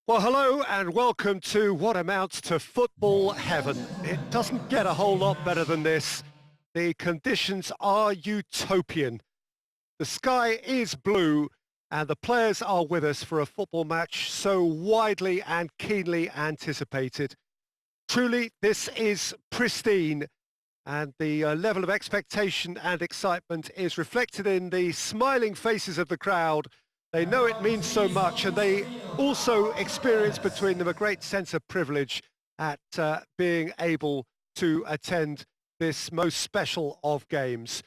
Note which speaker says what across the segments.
Speaker 1: Well, hello and welcome to what amounts to football heaven. It doesn't get a whole lot better than this. The conditions are utopian. The sky is blue and the players are with us for a football match so widely and keenly anticipated. Truly, this is pristine, and the level of expectation and excitement is reflected in the smiling faces of the crowd. They know it means so much, and they also experience between them a great sense of privilege at being able to attend this most special of games.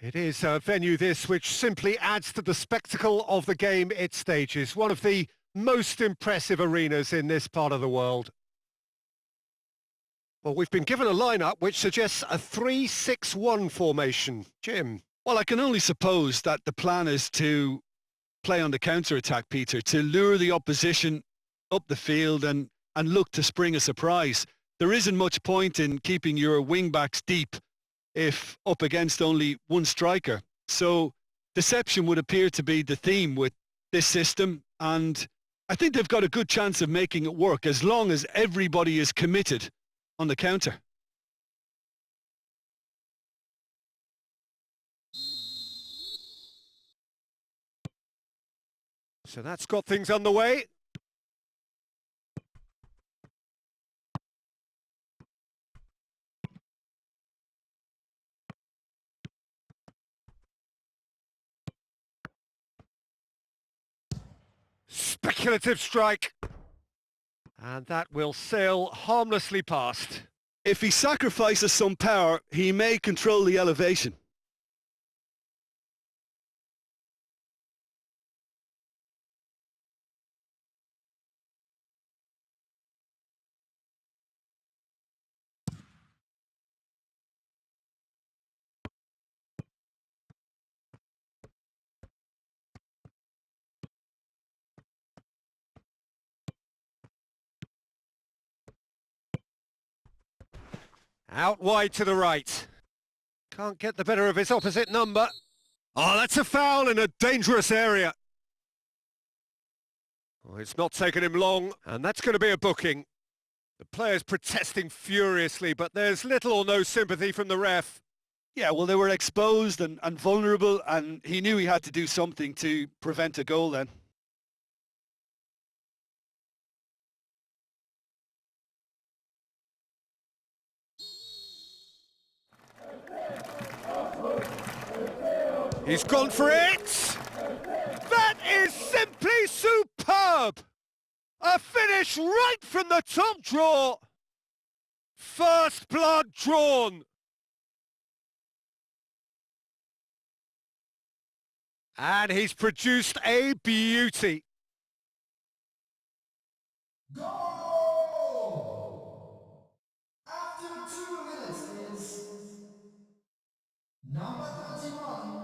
Speaker 1: It is a venue this which simply adds to the spectacle of the game it stages, one of the most impressive arenas in this part of the world. Well, we've been given a lineup which suggests a 3-6-1 formation. Jim?
Speaker 2: Well, I can only suppose that the plan is to play on the counter-attack, Peter, to lure the opposition up the field and look to spring a surprise. There isn't much point in keeping your wing-backs deep if up against only one striker. So deception would appear to be the theme with this system, and I think they've got a good chance of making it work as long as everybody is committed on the counter.
Speaker 1: So that's got things underway. Speculative strike. And that will sail harmlessly past.
Speaker 2: If he sacrifices some power, he may control the elevation.
Speaker 1: Out wide to the right. Can't get the better of his opposite number. Oh, that's a foul in a dangerous area. Oh, it's not taken him long, and that's going to be a booking. The players protesting furiously, but there's little or no sympathy from the ref.
Speaker 2: Yeah, well, they were exposed and vulnerable, and he knew he had to do something to prevent a goal then.
Speaker 1: He's gone for it! That is simply superb! A finish right from the top draw! First blood drawn! And he's produced a beauty.
Speaker 3: Goal! After 2 minutes is number 31.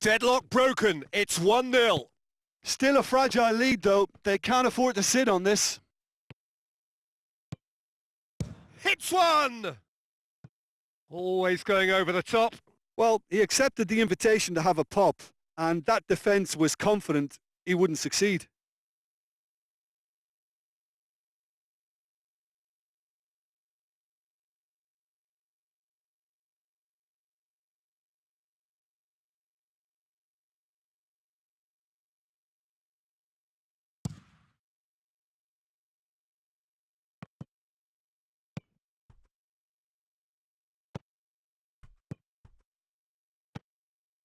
Speaker 1: Deadlock broken. It's 1-0.
Speaker 2: Still a fragile lead, though. They can't afford to sit on this.
Speaker 1: Hits one! Always going over the top.
Speaker 2: Well, he accepted the invitation to have a pop, and that defence was confident he wouldn't succeed.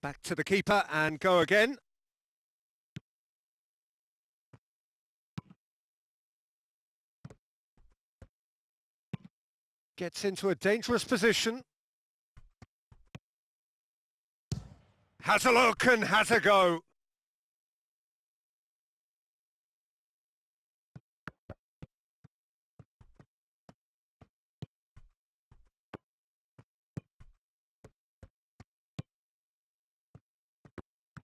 Speaker 1: Back to the keeper and go again. Gets into a dangerous position. Has a look and has a go.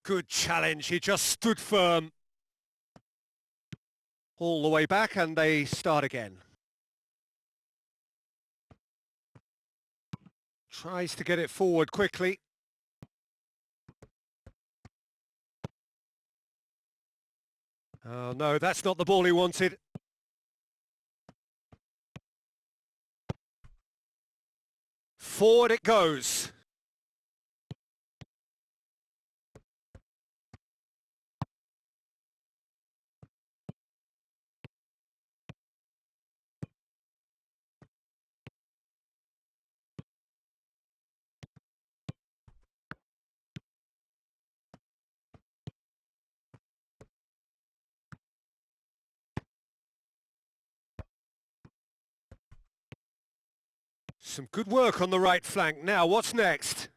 Speaker 1: Good challenge, he just stood firm. All the way back and they start again. Tries to get it forward quickly. Oh no, that's not the ball he wanted. Forward it goes. Some good work on the right flank. Now, what's next?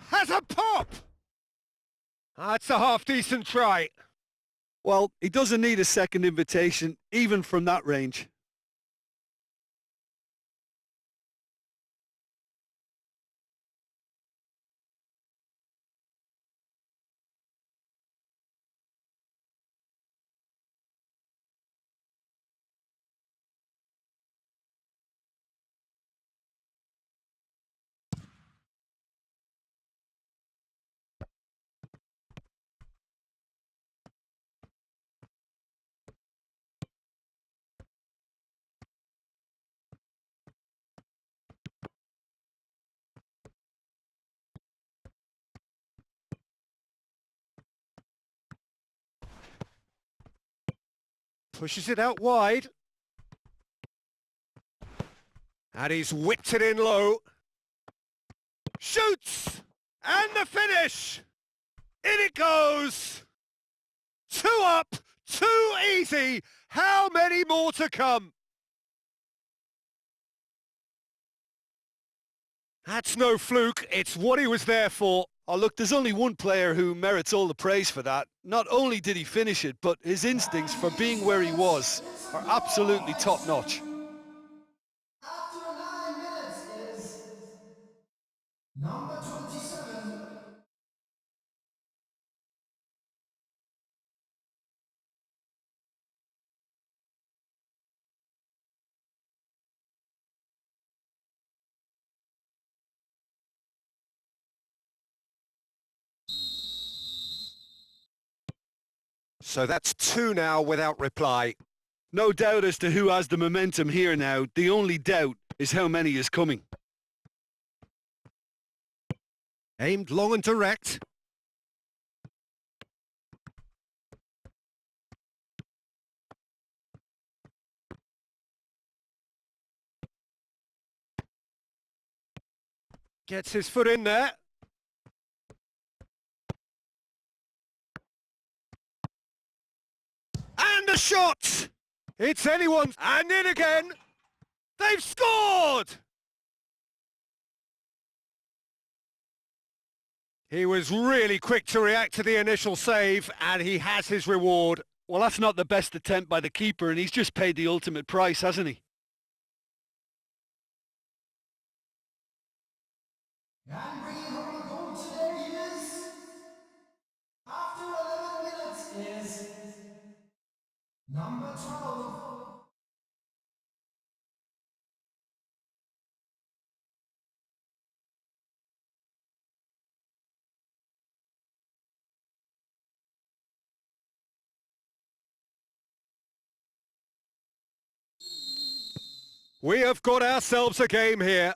Speaker 1: Has a pop! That's a half-decent try.
Speaker 2: Well, he doesn't need a second invitation, even from that range.
Speaker 1: Pushes it out wide. And he's whipped it in low. Shoots! And the finish! In it goes! 2 up, 2 easy. How many more to come? That's no fluke. It's what he was there for.
Speaker 2: Oh, look, there's only one player who merits all the praise for that. Not only did he finish it, but his instincts for being where he was are absolutely top-notch.
Speaker 3: After 9 minutes is number 27.
Speaker 1: So that's 2 now without reply.
Speaker 2: No doubt as to who has the momentum here now. The only doubt is how many is coming.
Speaker 1: Aimed long and direct. Gets his foot in there. And the shot! It's anyone's. And in again. They've scored! He was really quick to react to the initial save, and he has his reward.
Speaker 2: Well, that's not the best attempt by the keeper, and he's just paid the ultimate price, hasn't he?
Speaker 3: And bringing home a goal today is, after 11 minutes is number 12.
Speaker 1: We have got ourselves a game here.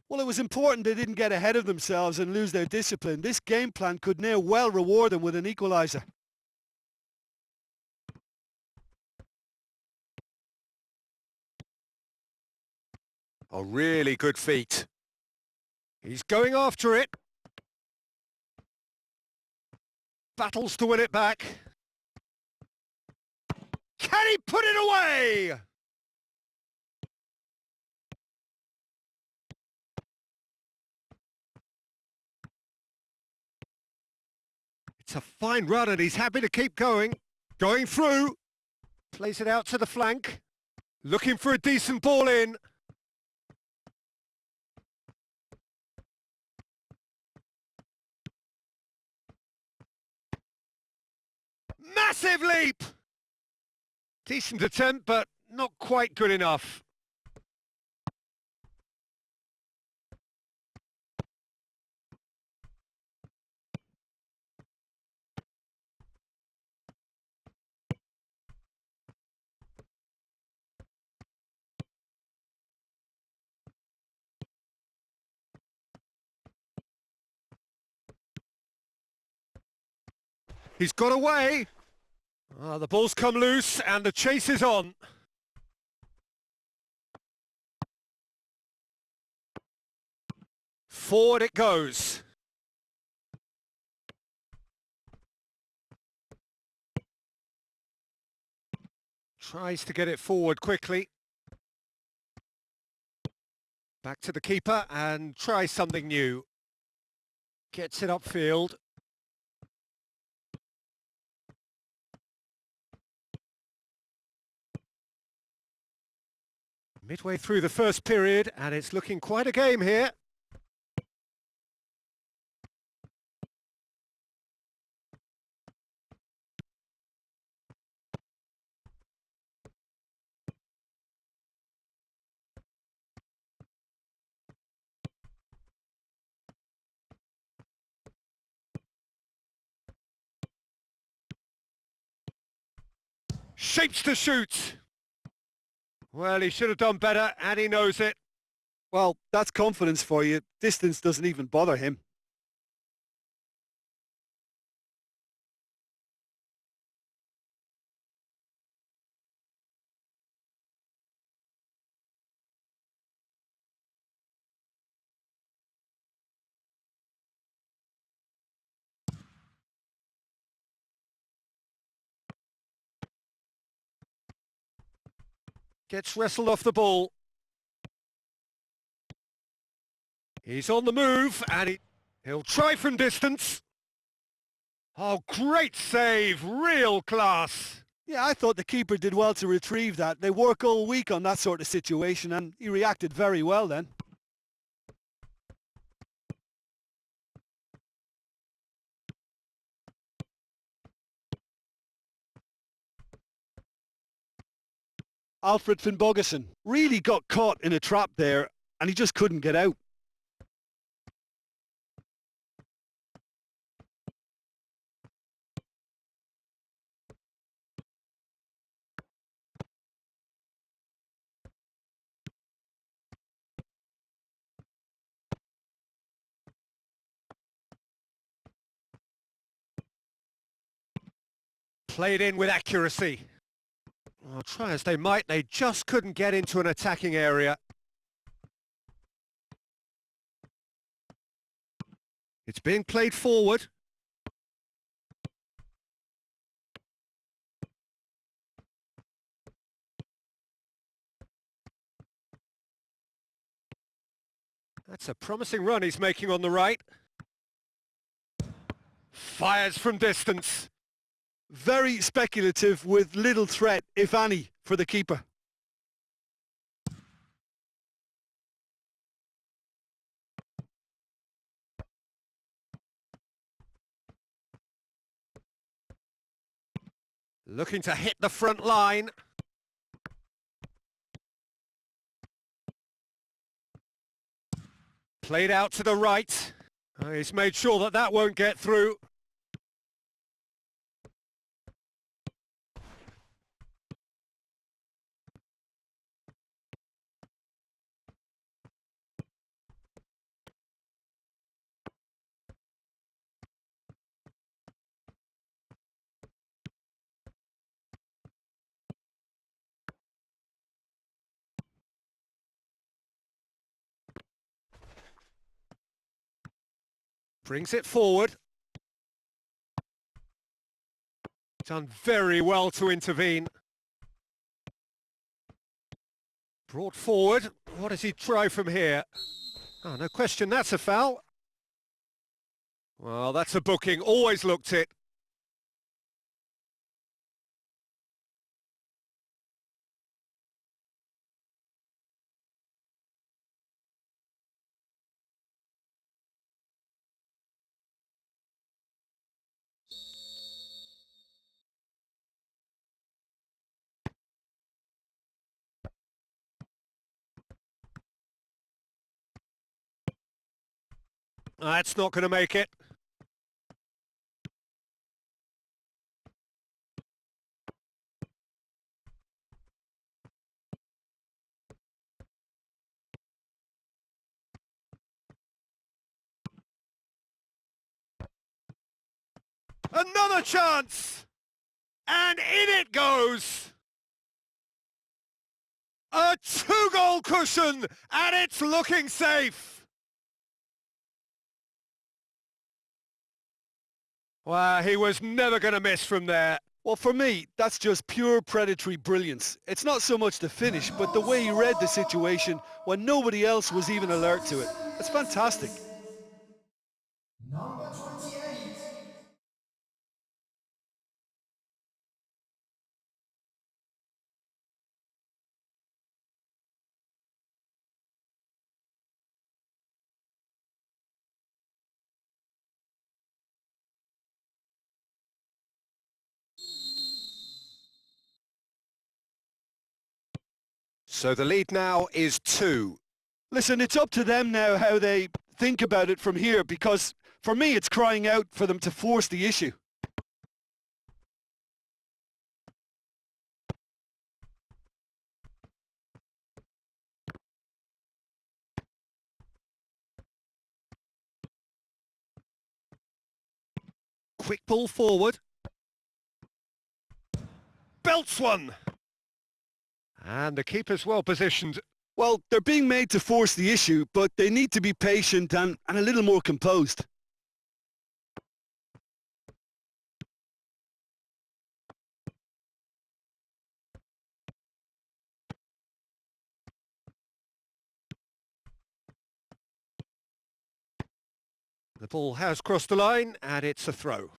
Speaker 2: Well, it was important they didn't get ahead of themselves and lose their discipline. This game plan could now well reward them with an equaliser.
Speaker 1: A really good feat. He's going after it. Battles to win it back. Can he put it away? It's a fine run and he's happy to keep going. Going through. Plays it out to the flank. Looking for a decent ball in. Massive leap! Decent attempt, but not quite good enough. He's got away. The ball's come loose and the chase is on. Forward it goes. Tries to get it forward quickly. Back to the keeper and tries something new. Gets it upfield. Midway through the first period and it's looking quite a game here. Shapes to shoot. Well, he should have done better and he knows it.
Speaker 2: Well, that's confidence for you. Distance doesn't even bother him.
Speaker 1: Gets wrestled off the ball. He's on the move and he'll try from distance. Oh, great save, real class.
Speaker 2: Yeah, I thought the keeper did well to retrieve that. They work all week on that sort of situation and he reacted very well then. Alfred Finnbogason really got caught in a trap there and he just couldn't get out.
Speaker 1: Played in with accuracy. Oh, try as they might, they just couldn't get into an attacking area. It's being played forward. That's a promising run he's making on the right. Fires from distance.
Speaker 2: Very speculative with little threat, if any, for the keeper.
Speaker 1: Looking to hit the front line. Played out to the right. He's made sure that that won't get through. Brings it forward. Done very well to intervene. Brought forward. What does he try from here? Oh, no question, that's a foul. Well, that's a booking. Always looked it. That's not going to make it. Another chance! And in it goes! A 2-goal cushion, and it's looking safe! Well, he was never going to miss from there.
Speaker 2: Well, for me, that's just pure predatory brilliance. It's not so much the finish, but the way he read the situation when nobody else was even alert to it. It's fantastic.
Speaker 3: Number 28.
Speaker 1: So the lead now is 2.
Speaker 2: Listen, it's up to them now how they think about it from here, because for me it's crying out for them to force the issue.
Speaker 1: Quick ball forward. Belts one! And the keeper's well positioned.
Speaker 2: Well, they're being made to force the issue, but they need to be patient and a little more composed.
Speaker 1: The ball has crossed the line, and it's a throw.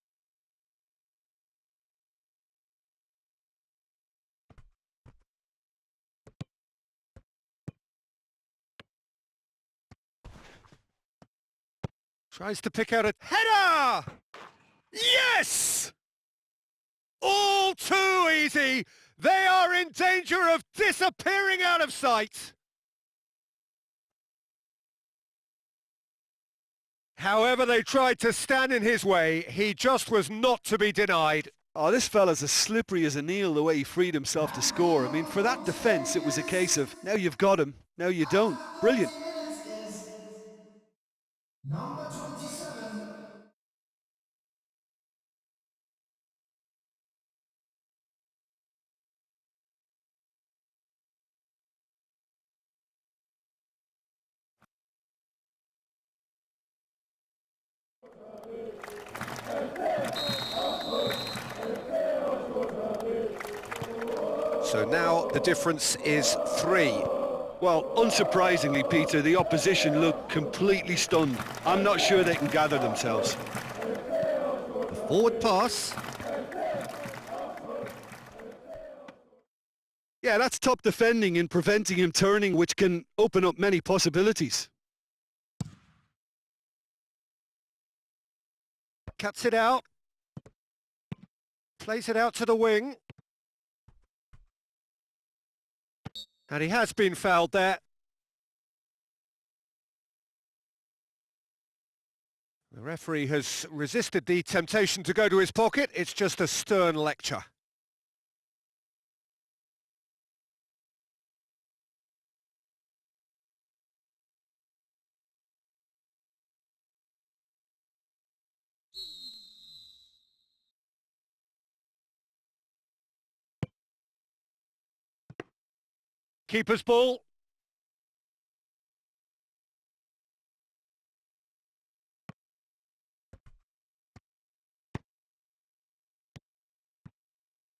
Speaker 1: Tries to pick out a header! Yes! All too easy! They are in danger of disappearing out of sight! However they tried to stand in his way, he just was not to be denied.
Speaker 2: Oh, this fella's as slippery as an eel the way he freed himself to score. I mean, for that defence, it was a case of, now you've got him, now you don't. Brilliant.
Speaker 3: Number 27.
Speaker 1: So now the difference is 3.
Speaker 2: Well, unsurprisingly, Peter, the opposition look completely stunned. I'm not sure they can gather themselves.
Speaker 1: The forward pass.
Speaker 2: Yeah, that's top defending in preventing him turning, which can open up many possibilities.
Speaker 1: Cuts it out. Plays it out to the wing. And he has been fouled there. The referee has resisted the temptation to go to his pocket. It's just a stern lecture. Keeper's ball.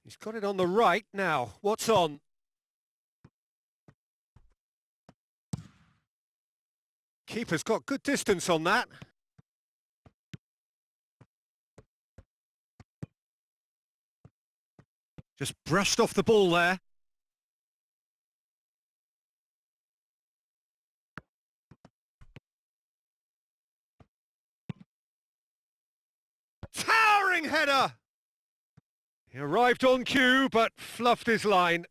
Speaker 1: He's got it on the right now. What's on? Keeper's got good distance on that. Just brushed off the ball there. Towering header! He arrived on cue, but fluffed his line.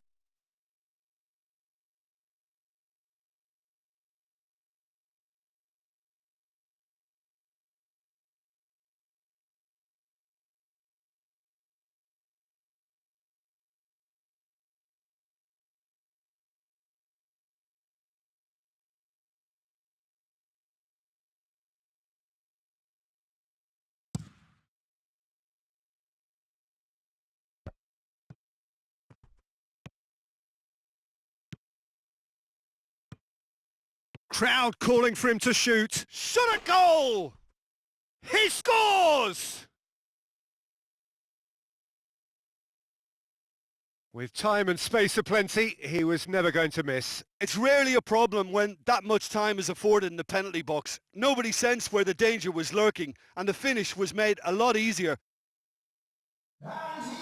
Speaker 1: Crowd calling for him to shoot. Shot at goal! He scores! With time and space aplenty, he was never going to miss.
Speaker 2: It's rarely a problem when that much time is afforded in the penalty box. Nobody sensed where the danger was lurking, and the finish was made a lot easier.
Speaker 3: And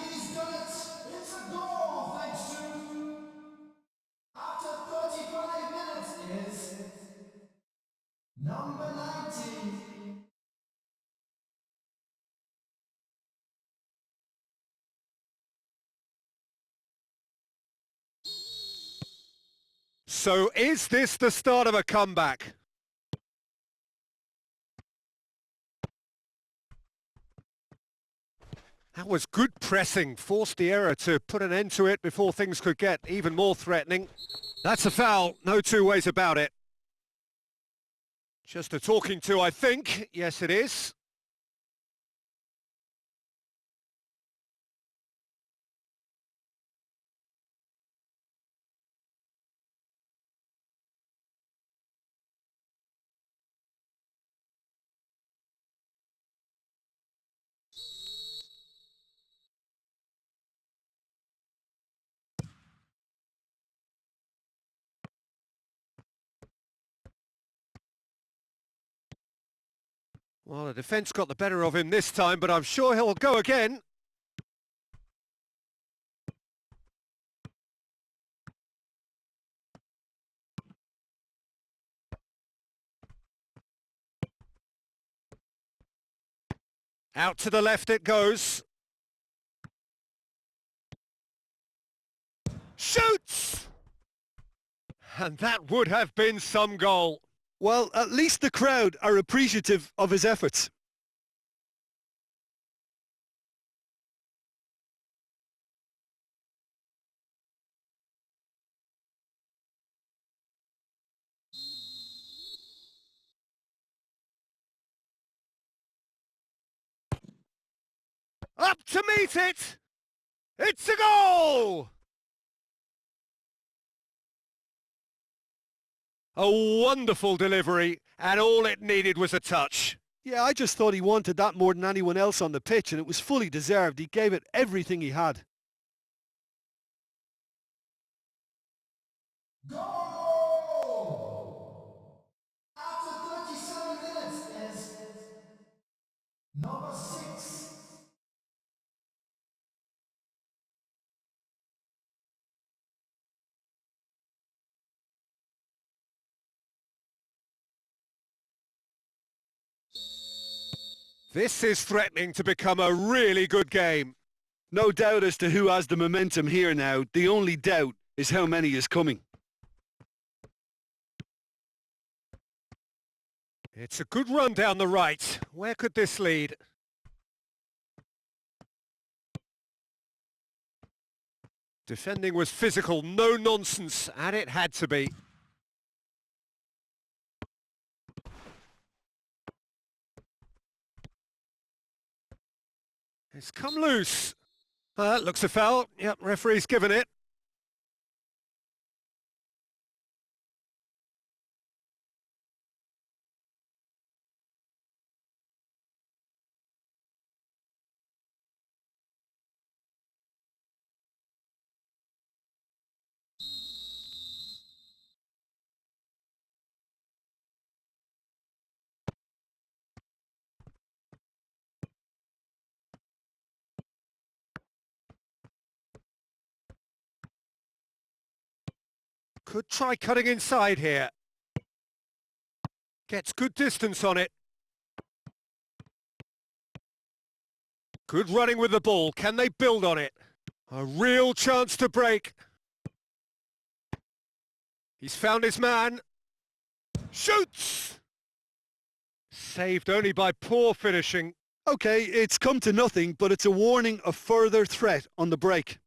Speaker 3: he's done it! It's a goal, thanks to... After 35 minutes is... number 19.
Speaker 1: So is this the start of a comeback? That was good pressing, forced the error to put an end to it before things could get even more threatening. That's a foul, no two ways about it. Just a talking to, I think. Yes, it is. Well, the defence got the better of him this time, but I'm sure he'll go again. Out to the left it goes. Shoots! And that would have been some goal.
Speaker 2: Well, at least the crowd are appreciative of his efforts.
Speaker 1: Up to meet it! It's a goal! A wonderful delivery, and all it needed was a touch.
Speaker 2: Yeah, I just thought he wanted that more than anyone else on the pitch, and it was fully deserved. He gave it everything he had.
Speaker 3: Goal! After 37 minutes is... number 6.
Speaker 1: This is threatening to become a really good game.
Speaker 2: No doubt as to who has the momentum here now. The only doubt is how many is coming.
Speaker 1: It's a good run down the right. Where could this lead? Defending was physical, no nonsense, and it had to be. It's come loose. Looks a foul. Yep, referee's given it. Could try cutting inside here. Gets good distance on it. Good running with the ball. Can they build on it? A real chance to break. He's found his man. Shoots! Saved only by poor finishing.
Speaker 2: Okay, it's come to nothing, but it's a warning of further threat on the break.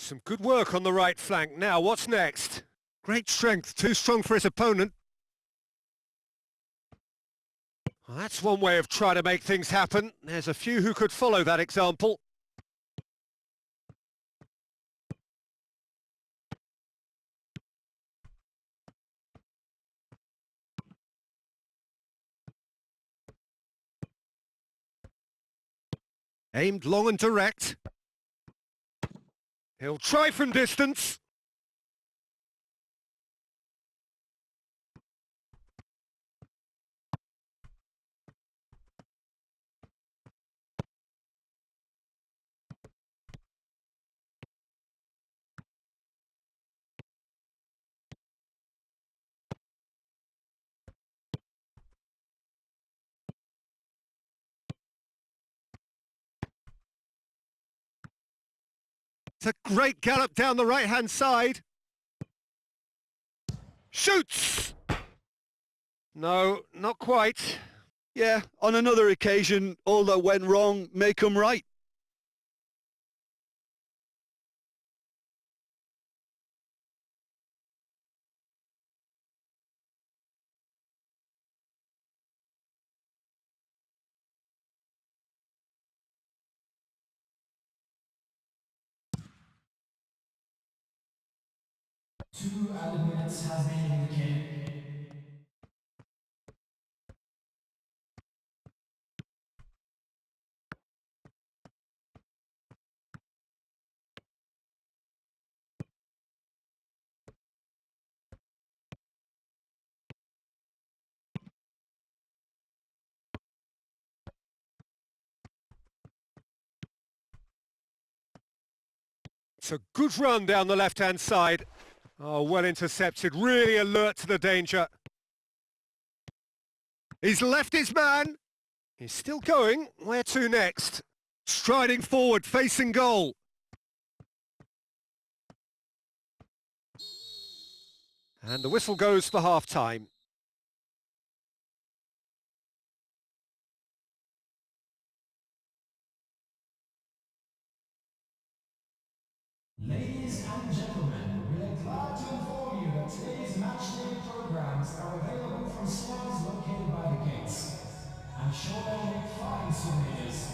Speaker 1: Some good work on the right flank. Now, what's next? Great strength, too strong for his opponent. Well, that's one way of trying to make things happen. There's a few who could follow that example. Aimed long and direct. He'll try from distance. It's a great gallop down the right-hand side. Shoots! No, not quite.
Speaker 2: Yeah, on another occasion, all that went wrong may come right.
Speaker 3: Two added minutes has been indicated.
Speaker 1: It's a good run down the left-hand side. Oh, well intercepted, really alert to the danger. He's left his man. He's still going. Where to next? Striding forward, facing goal. And the whistle goes for half-time.
Speaker 3: Ladies and gentlemen, we are glad to inform you that today's match day programs are available from stands located by the gates. I'm sure they'll make fine souvenirs.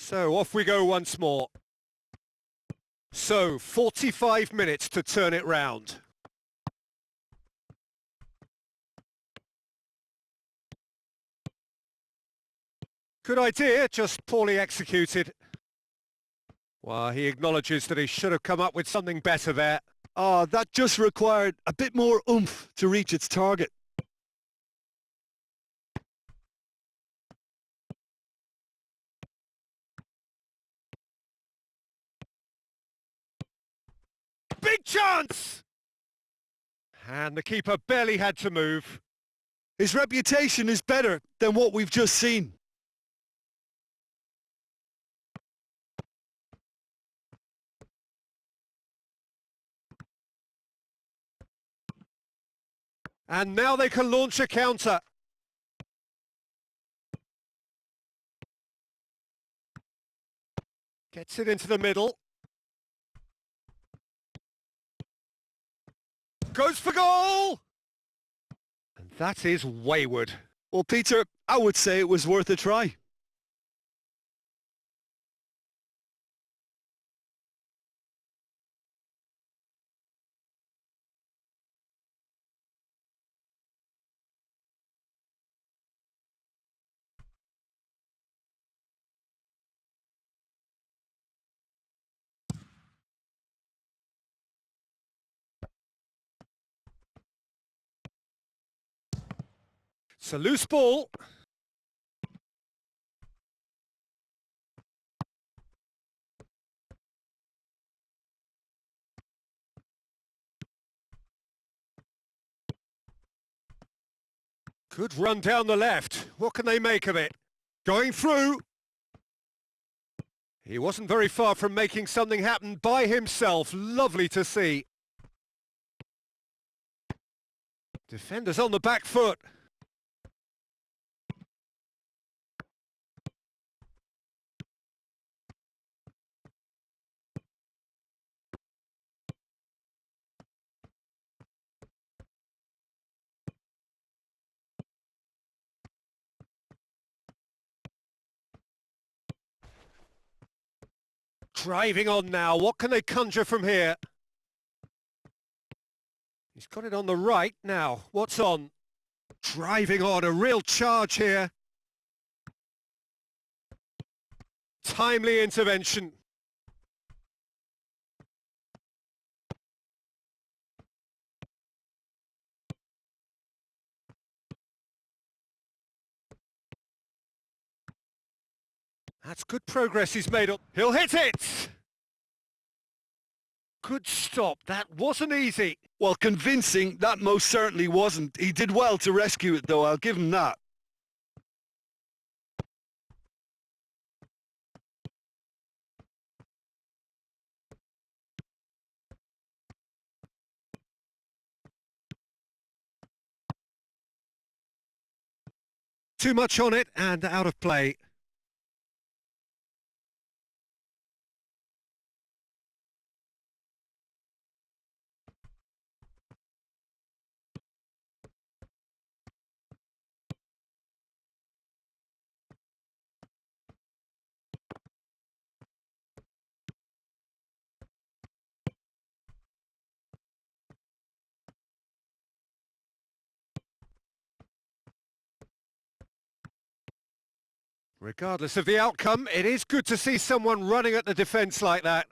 Speaker 1: So off we go once more. So 45 minutes to turn it round. Good idea, just poorly executed. Well, he acknowledges that he should have come up with something better there.
Speaker 2: Oh, that just required a bit more oomph to reach its target.
Speaker 1: Big chance! And the keeper barely had to move.
Speaker 2: His reputation is better than what we've just seen.
Speaker 1: And now they can launch a counter. Gets it into the middle. Goes for goal! And that is wayward.
Speaker 2: Well, Peter, I would say it was worth a try.
Speaker 1: It's a loose ball. Good run down the left. What can they make of it? Going through. He wasn't very far from making something happen by himself. Lovely to see. Defenders on the back foot. Driving on now. What can they conjure from here? He's got it on the right now. What's on? Driving on. A real charge here. Timely intervention. That's good progress he's made up. He'll hit it! Good stop. That wasn't easy.
Speaker 2: Well, convincing, that most certainly wasn't. He did well to rescue it, though. I'll give him that.
Speaker 1: Too much on it and out of play. Regardless of the outcome, it is good to see someone running at the defence like that.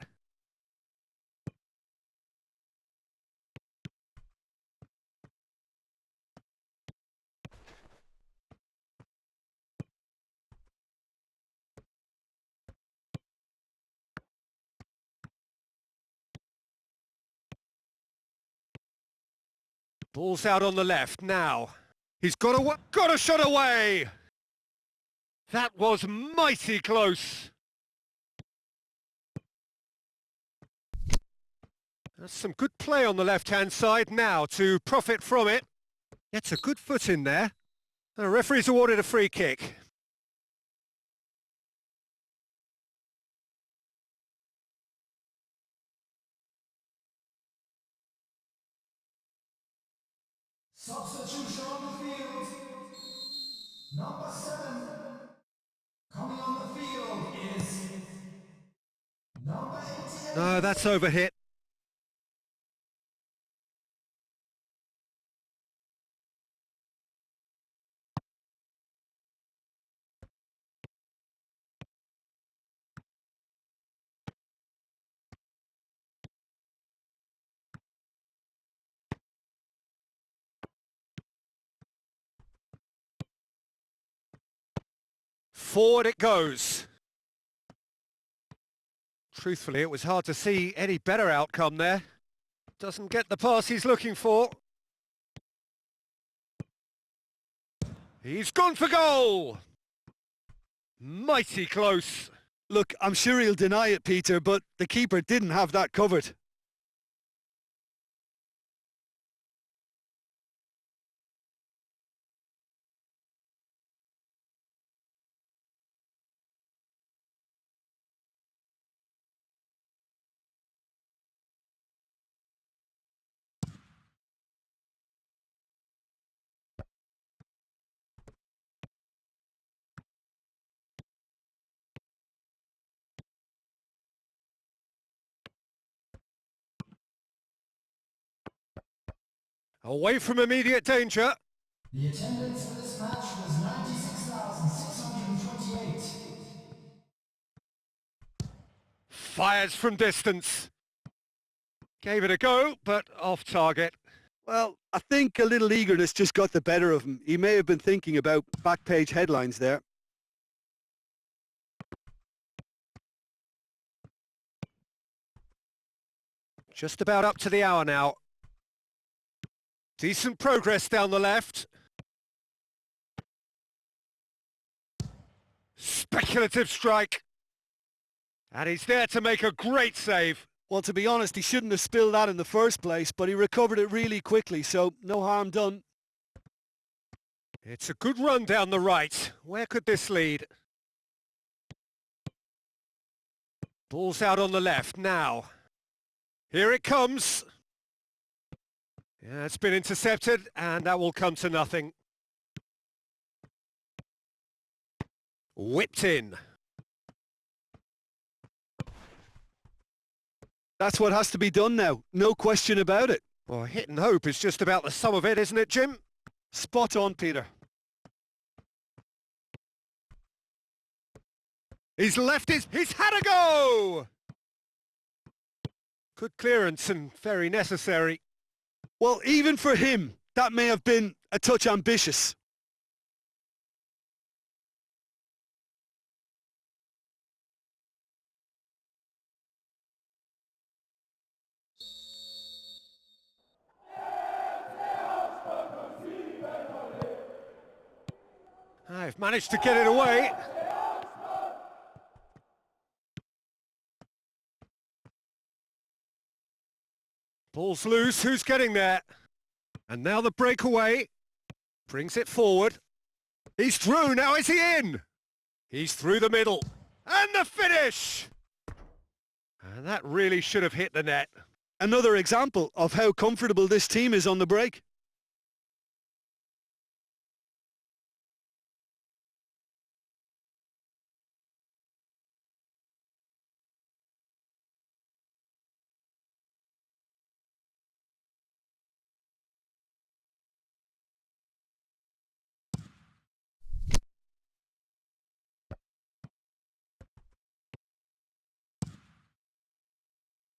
Speaker 1: Ball's out on the left now. He's got a shot away! That was mighty close. That's some good play on the left-hand side now to profit from it. Gets a good foot in there. The referee's awarded a free kick.
Speaker 3: Substitution on the field. Number 7. Coming on the field is
Speaker 1: No, that's overhit. Forward it goes. Truthfully, it was hard to see any better outcome there. Doesn't get the pass he's looking for. He's gone for goal! Mighty close.
Speaker 2: Look, I'm sure he'll deny it, Peter, but the keeper didn't have that covered.
Speaker 1: Away from immediate danger.
Speaker 3: The attendance for this match was 96,628.
Speaker 1: Fires from distance. Gave it a go, but off target.
Speaker 2: Well, I think a little eagerness just got the better of him. He may have been thinking about back page headlines there.
Speaker 1: Just about up to the hour now. Decent progress down the left. Speculative strike. And he's there to make a great save.
Speaker 2: Well, to be honest, he shouldn't have spilled that in the first place, but he recovered it really quickly, so no harm done.
Speaker 1: It's a good run down the right. Where could this lead? Ball's out on the left now. Here it comes. Yeah, it's been intercepted, and that will come to nothing. Whipped in.
Speaker 2: That's what has to be done now. No question about it.
Speaker 1: Well, hit and hope is just about the sum of it, isn't it, Jim?
Speaker 2: Spot on, Peter.
Speaker 1: He's left he's had a go! Good clearance and very necessary.
Speaker 2: Well, even for him, that may have been a touch ambitious.
Speaker 1: I've managed to get it away. Ball's loose, who's getting there? And now the breakaway. Brings it forward. He's through, now is he in? He's through the middle. And the finish! And that really should have hit the net.
Speaker 2: Another example of how comfortable this team is on the break.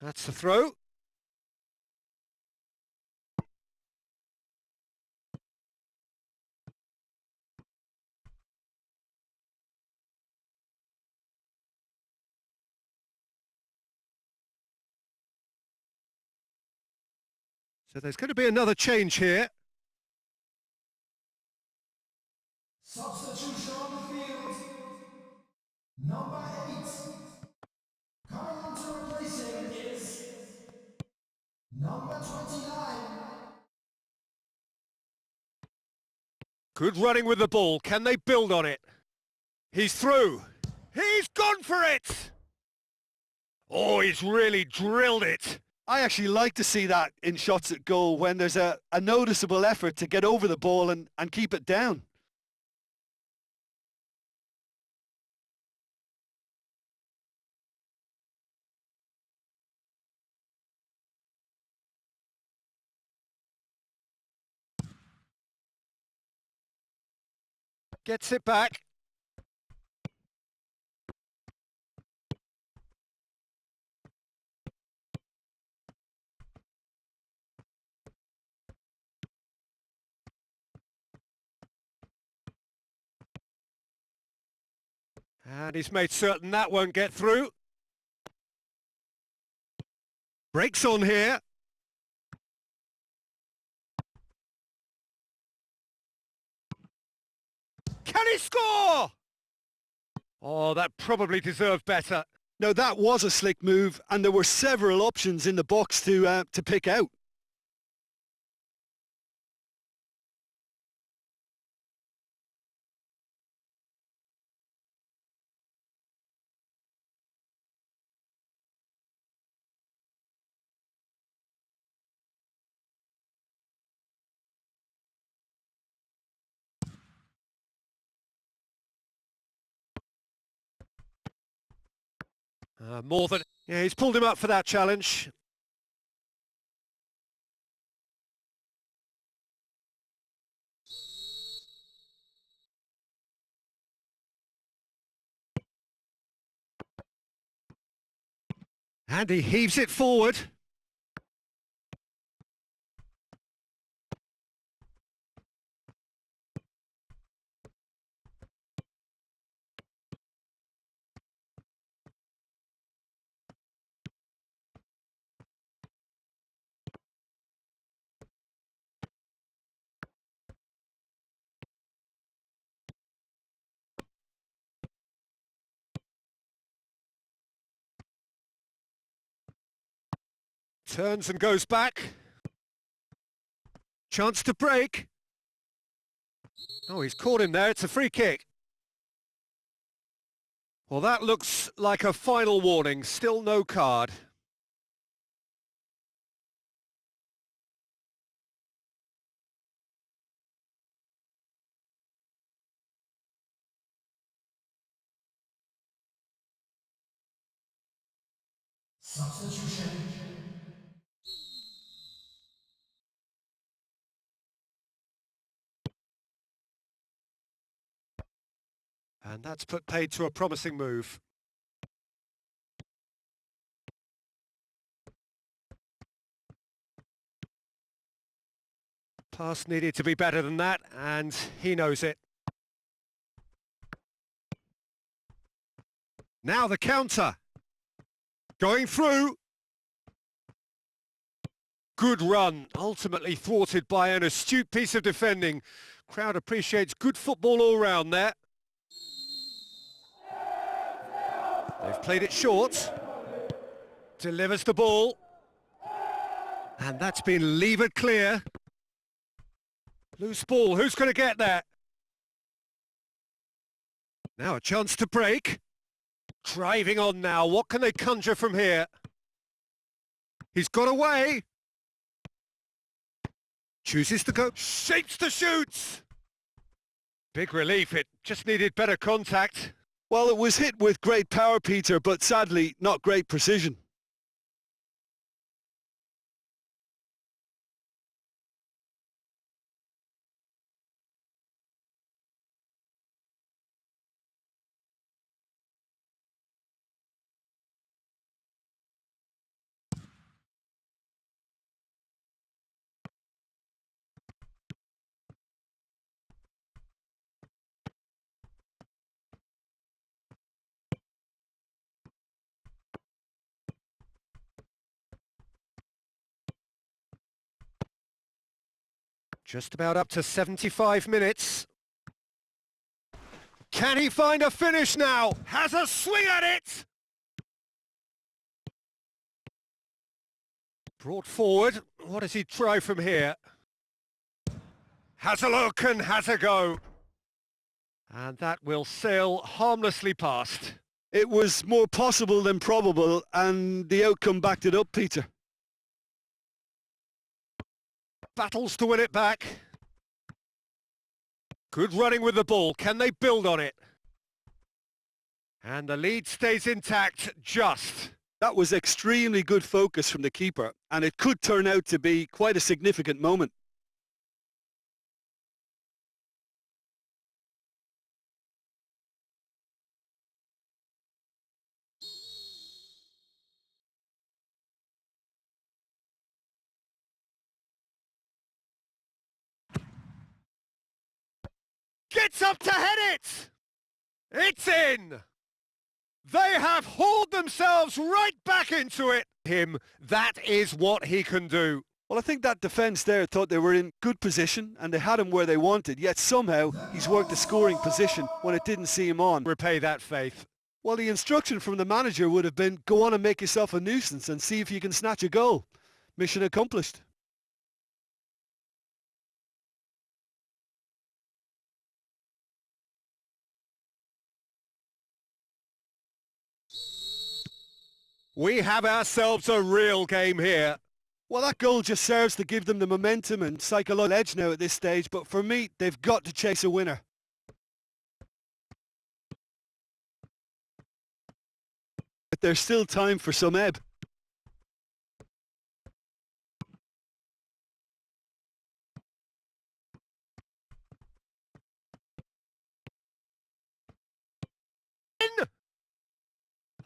Speaker 1: That's the throw. So there's going to be another change here.
Speaker 3: Substitution on the field. Number 8. Coming on to replace him is number 29.
Speaker 1: Good running with the ball. Can they build on it? He's through. He's gone for it! Oh, he's really drilled it.
Speaker 2: I actually like to see that in shots at goal when there's a noticeable effort to get over the ball and keep it down.
Speaker 1: Gets it back. And he's made certain that won't get through. Breaks on here. Can he score? Oh, that probably deserved better.
Speaker 2: Now that was a slick move, and there were several options in the box to pick out.
Speaker 1: More than... Yeah, he's pulled him up for that challenge. And he heaves it forward. Turns and goes back. Chance to break. Oh, he's caught him there. It's a free kick. Well, that looks like a final warning. Still no card.
Speaker 3: Substitution.
Speaker 1: And that's put paid to a promising move. Pass needed to be better than that, and he knows it. Now the counter. Going through. Good run, ultimately thwarted by an astute piece of defending. Crowd appreciates good football all round there. They've played it short. Delivers the ball. And that's been levered clear. Loose ball, who's going to get that? Now a chance to break. Driving on now, what can they conjure from here? He's got away. Chooses to go, shapes the shoots. Big relief, it just needed better contact.
Speaker 2: Well, it was hit with great power, Peter, but sadly not great precision.
Speaker 1: Just about up to 75 minutes. Can he find a finish now? Has a swing at it! Brought forward. What does he try from here? Has a look and has a go. And that will sail harmlessly past.
Speaker 2: It was more possible than probable, and the outcome backed it up, Peter.
Speaker 1: Battles to win it back. Good running with the ball. Can they build on it? And the lead stays intact, just.
Speaker 2: That was extremely good focus from the keeper, and it could turn out to be quite a significant moment.
Speaker 1: gets up to head it! It's in! They have hauled themselves right back into it! That is what he can do.
Speaker 2: Well, I think that defence there thought they were in good position and they had him where they wanted, yet somehow he's worked a scoring position when it didn't see him on.
Speaker 1: Repay that faith.
Speaker 2: Well, the instruction from the manager would have been, go on and make yourself a nuisance and see if you can snatch a goal. Mission accomplished.
Speaker 1: We have ourselves a real game here.
Speaker 2: Well, that goal just serves to give them the momentum and psychological edge now at this stage, but for me, they've got to chase a winner. But there's still time for some ebb.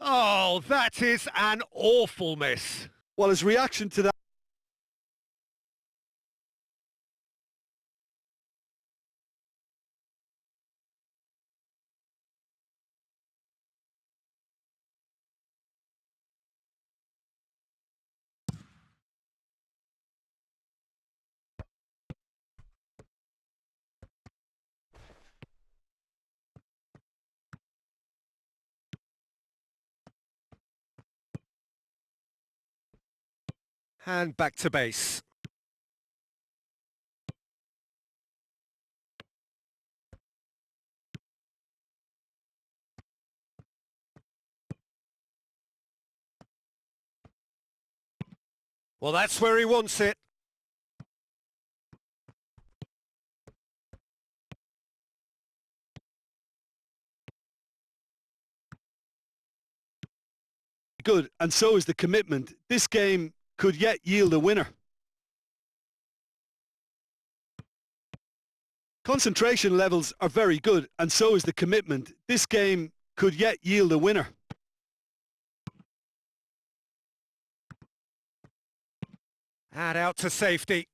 Speaker 1: Oh, that is an awful miss.
Speaker 2: Well, his reaction to that...
Speaker 1: And back to base. Well, that's where he wants it.
Speaker 2: Good, and so is the commitment. This game could yet yield a winner. Concentration levels are very good, and so is the commitment. This game could yet yield a winner.
Speaker 1: And out to safety.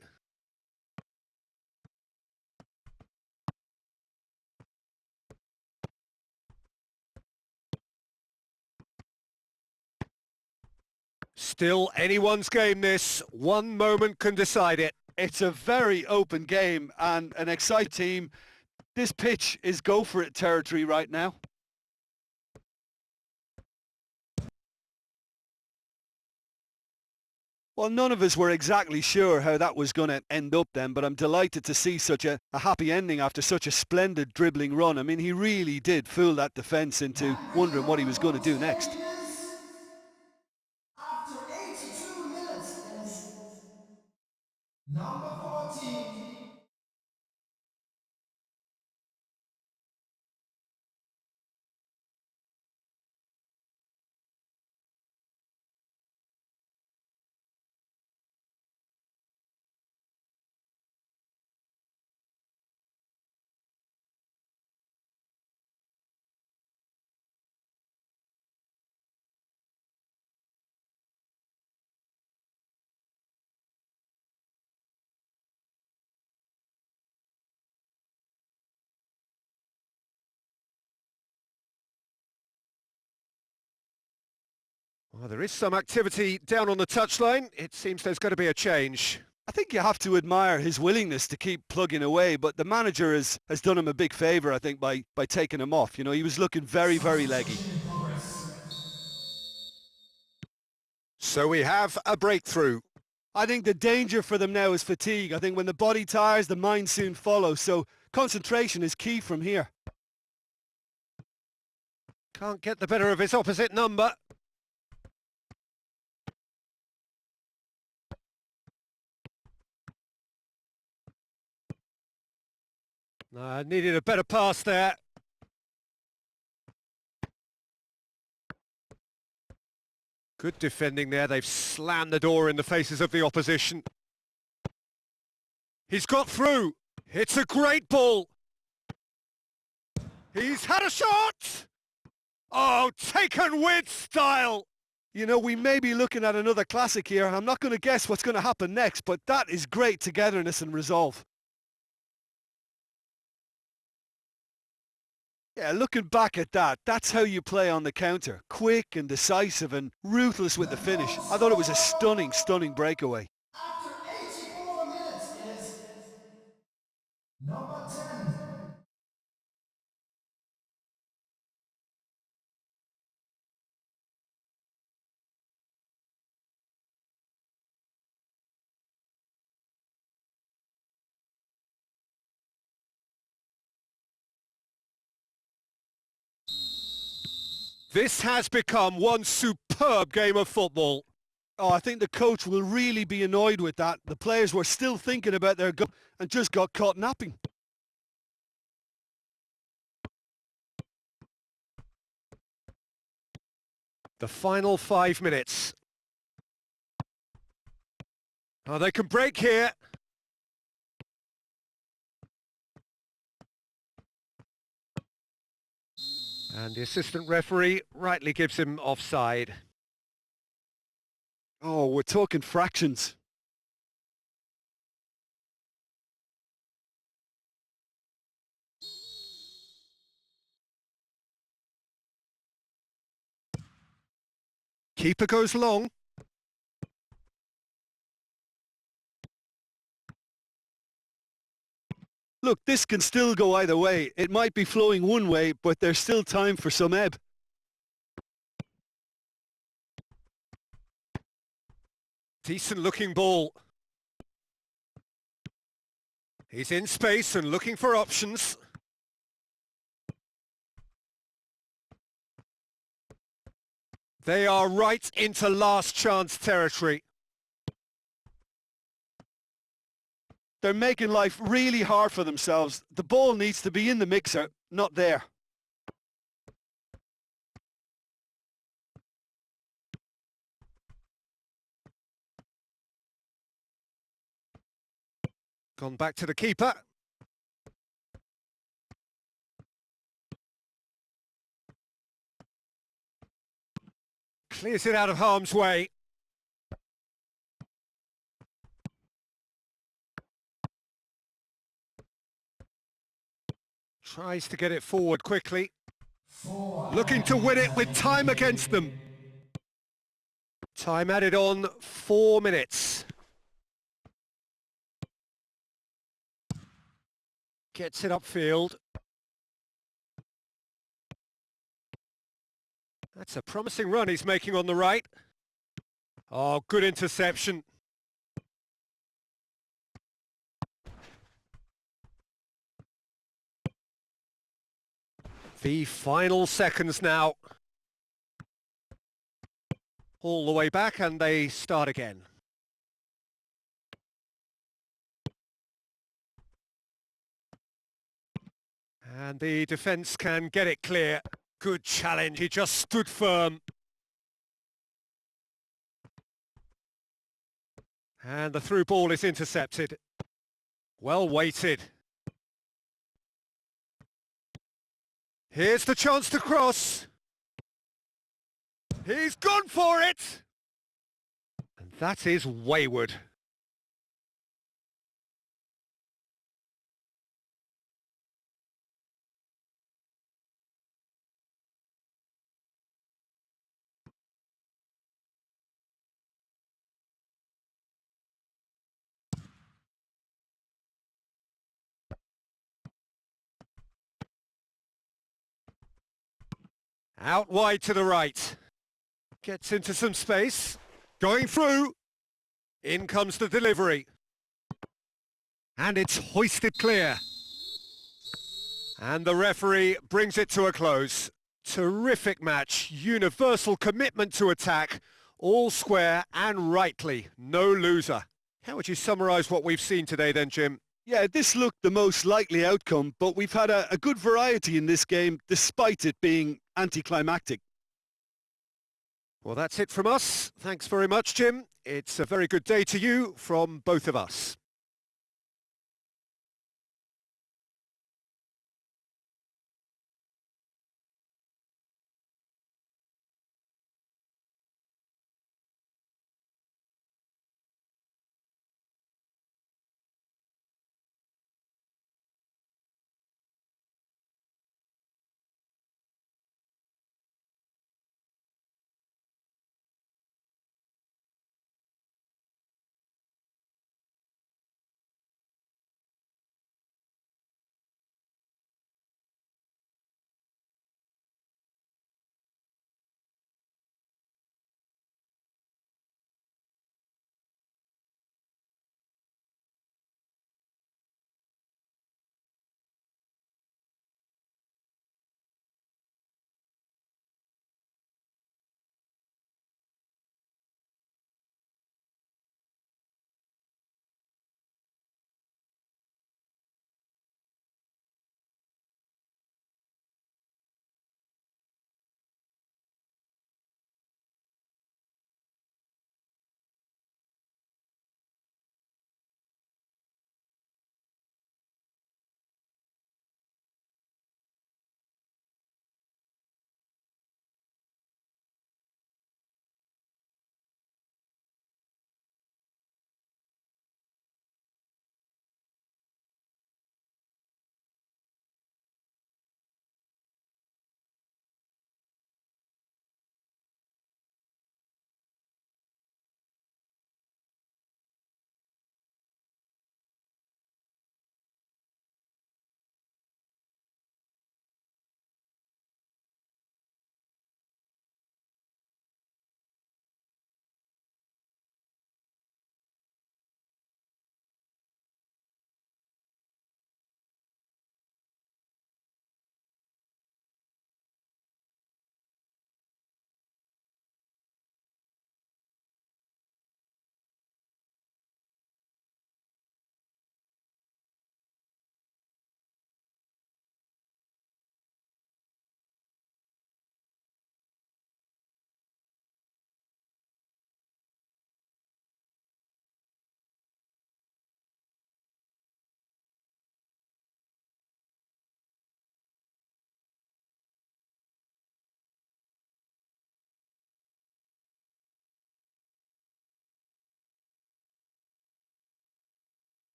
Speaker 1: Still anyone's game this. One moment can decide it.
Speaker 2: It's a very open game and an exciting team. This pitch is go for it territory right now. Well, none of us were exactly sure how that was going to end up then, but I'm delighted to see such a happy ending after such a splendid dribbling run. I mean, he really did fool that defence into wondering what he was going to do next.
Speaker 3: After 82 minutes is number 14.
Speaker 1: Well, there is some activity down on the touchline. It seems there's going to be a change.
Speaker 2: I think you have to admire his willingness to keep plugging away, but the manager has done him a big favour, I think, by taking him off. You know, he was looking very, very leggy.
Speaker 1: So we have a breakthrough.
Speaker 2: I think the danger for them now is fatigue. I think when the body tires, the mind soon follows. So concentration is key from here.
Speaker 1: Can't get the better of his opposite number. Needed a better pass there. Good defending there. They've slammed the door in the faces of the opposition. He's got through. It's a great ball. He's had a shot. Oh, taken with style.
Speaker 2: You know, we may be looking at another classic here. I'm not going to guess what's going to happen next, but that is great togetherness and resolve. Yeah, looking back at that, that's how you play on the counter. Quick and decisive and ruthless with the finish. I thought it was a stunning, stunning breakaway.
Speaker 3: After 84 minutes, it is number 10.
Speaker 1: This has become one superb game of football.
Speaker 2: Oh, I think the coach will really be annoyed with that. The players were still thinking about their goal and just got caught napping.
Speaker 1: The final 5 minutes. Oh, they can break here. And the assistant referee rightly gives him offside.
Speaker 2: Oh, we're talking fractions.
Speaker 1: Keeper goes long.
Speaker 2: Look, this can still go either way. It might be flowing one way, but there's still time for some ebb.
Speaker 1: Decent looking ball. He's in space and looking for options. They are right into last chance territory.
Speaker 2: They're making life really hard for themselves. The ball needs to be in the mixer, not there.
Speaker 1: Gone back to the keeper. Clears it out of harm's way. Tries to get it forward quickly. Looking to win it with time against them. Time added on, 4 minutes. Gets it upfield. That's a promising run he's making on the right. Oh, good interception. The final seconds now. All the way back and they start again. And the defence can get it clear. Good challenge, he just stood firm. And the through ball is intercepted. Well weighted. Here's the chance to cross. He's gone for it! And that is wayward. Out wide to the right. Gets into some space. Going through. In comes the delivery. And it's hoisted clear. And the referee brings it to a close. Terrific match. Universal commitment to attack. All square and rightly. No loser. How would you summarise what we've seen today then, Jim?
Speaker 2: Yeah, this looked the most likely outcome, but we've had a good variety in this game, despite it being anticlimactic.
Speaker 1: Well, that's it from us. Thanks very much, Jim. It's a very good day to you from both of us.